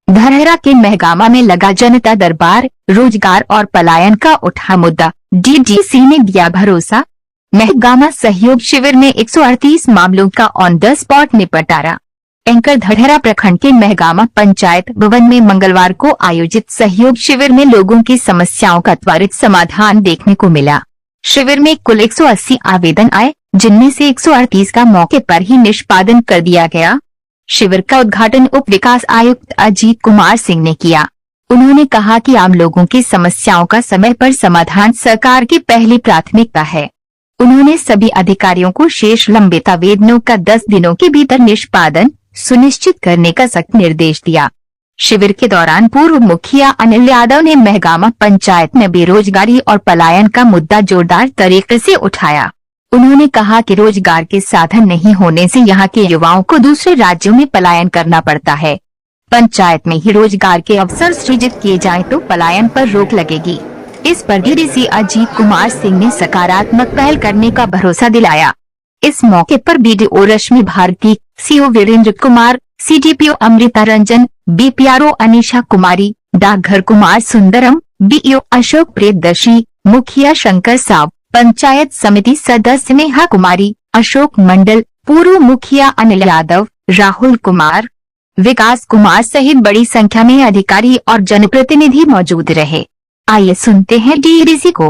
धरहरा के महगामा में लगा जनता दरबार, रोजगार और पलायन का उठा मुद्दा, डीडीसी ने दिया भरोसा। महगामा सहयोग शिविर में 138 मामलों का ऑन द स्पॉट निपटारा। एंकर धरहरा प्रखंड के महगामा पंचायत भवन में मंगलवार को आयोजित सहयोग शिविर में लोगों की समस्याओं का त्वरित समाधान देखने को मिला। शिविर में कुल 180 आवेदन आए, जिनमें से 138 का मौके पर ही निष्पादन कर दिया गया। शिविर का उद्घाटन उप विकास आयुक्त अजीत कुमार सिंह ने किया। उन्होंने कहा कि आम लोगों की समस्याओं का समय पर समाधान सरकार की पहली प्राथमिकता है। उन्होंने सभी अधिकारियों को शेष लंबित आवेदनों का 10 दिनों के भीतर निष्पादन सुनिश्चित करने का सख्त निर्देश दिया। शिविर के दौरान पूर्व मुखिया अनिल यादव ने महगामा पंचायत में बेरोजगारी और पलायन का मुद्दा जोरदार तरीके से उठाया। उन्होंने कहा कि रोजगार के साधन नहीं होने से यहां के युवाओं को दूसरे राज्यों में पलायन करना पड़ता है। पंचायत में ही रोजगार के अवसर सृजित किए जाएं तो पलायन पर रोक लगेगी। इस पर डीडीसी अजीत कुमार सिंह ने सकारात्मक पहल करने का भरोसा दिलाया। इस मौके पर BDO Rashmi Bharti, CO Virendra Kumar, CDPO Amrita Ranjan, BPRO Anisha Kumari, डाकघर कुमार सुंदरम, बीईओ अशोक प्रियदर्शी, मुखिया शंकर साव, पंचायत समिति सदस्य नेहा कुमारी, अशोक मंडल, पूर्व मुखिया अनिल यादव, राहुल कुमार, विकास कुमार सहित बड़ी संख्या में अधिकारी और जनप्रतिनिधि मौजूद रहे। आइए सुनते हैं डीडीसी को।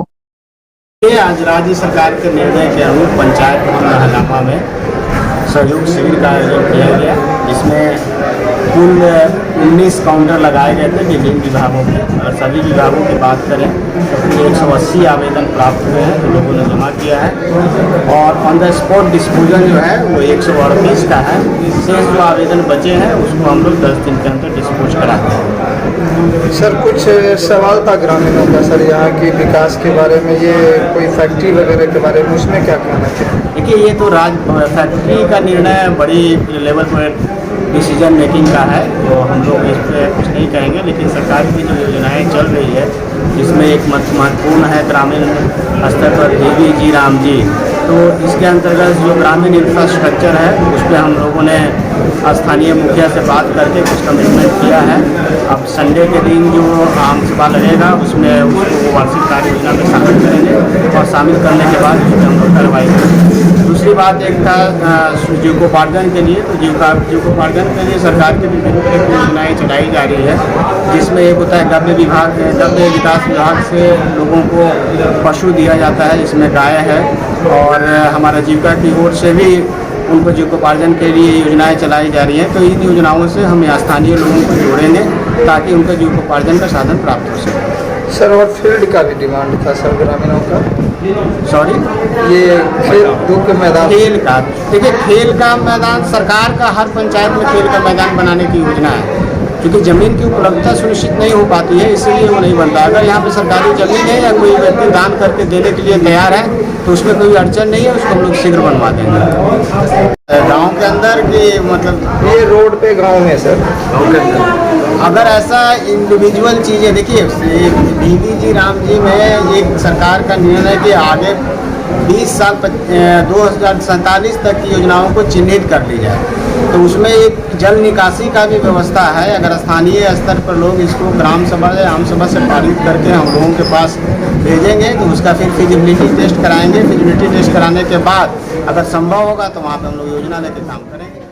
आज राज्य सरकार के निर्णय के अनुरूप पंचायत भवन महगामा में सहयोग शिविर का आयोजन किया गया, जिसमें कुल 19 काउंटर लगाए गए थे विभिन्न विभागों के। और सभी विभागों की बात करें तो 180 आवेदन प्राप्त हुए हैं जो लोगों ने जमा किया है, और ऑन द स्पॉट डिस्पोजल जो है वो 138 का है। शेष जो आवेदन बचे हैं उसको हम लोग 10 दिन के अंदर डिस्पोज कराते हैं। सर, कुछ सवाल था ग्रामीणों का सर, यहाँ के विकास के बारे में, ये कोई फैक्ट्री वगैरह के बारे में, उसमें क्या कहना चाहिए? देखिए, ये तो फैक्ट्री का निर्णय बड़ी लेवल पर डिसीजन मेकिंग का है, तो हम लोग इस पर कुछ नहीं कहेंगे। लेकिन सरकार की जो योजनाएं चल रही है, जिसमें एक महत्वपूर्ण है ग्रामीण स्तर पर देवी जी राम जी, तो इसके अंतर्गत जो ग्रामीण इंफ्रास्ट्रक्चर है उस पर हम लोगों ने स्थानीय मुखिया से बात करके कुछ कमिटमेंट किया है। अब संडे के दिन जो आम सभा लगेगा उसमें उसको वार्षिक कार्य योजना में शामिल करेंगे, और शामिल करने के बाद उसमें हम लोग कार्रवाई करेंगे। दूसरी बात एक था जीविकोपार्जन के लिए, तो जीविकोपार्जन के लिए सरकार की विभिन्न योजनाएँ चलाई जा रही है, जिसमें एक होता है गव्य विकास विभाग से लोगों को पशु दिया जाता है, जिसमें गाय है, और हमारा जीविका की ओर से भी उनको जीविकोपार्जन के लिए योजनाएं चलाई जा रही हैं। तो इन योजनाओं से हम स्थानीय लोगों को जोड़ेंगे ताकि उनका जीविकोपार्जन का साधन प्राप्त हो सके। सर, और फील्ड का भी डिमांड था सर ग्रामीणों का। सॉरी, ये खेल के मैदान, खेल का, देखिए खेल का मैदान सरकार का हर पंचायत में खेल का मैदान बनाने की योजना है, क्योंकि ज़मीन की उपलब्धता सुनिश्चित नहीं हो पाती है, इसीलिए वो नहीं बनता। अगर यहाँ पे सरकारी ज़मीन है या कोई व्यक्ति दान करके देने के लिए तैयार है तो उसमें कोई अड़चन नहीं है, उसको हम लोग शीघ्र बनवा देंगे। गांव के अंदर की मतलब ये रोड पे गांव में सर, अगर ऐसा इंडिविजुअल चीज़ें, देखिए देवी जी राम जी में एक सरकार का निर्णय के आगे 20 साल 2047 तक की योजनाओं को चिन्हित कर ली जाए, तो उसमें एक जल निकासी का भी व्यवस्था है। अगर स्थानीय स्तर पर लोग इसको ग्राम सभा या आम सभा से पारित करके हम लोगों के पास भेजेंगे तो उसका फिर फिजिबिलिटी टेस्ट कराएंगे। फिजिबिलिटी टेस्ट कराने के बाद अगर संभव होगा तो वहाँ पे हम लोग योजना लेकर काम करेंगे।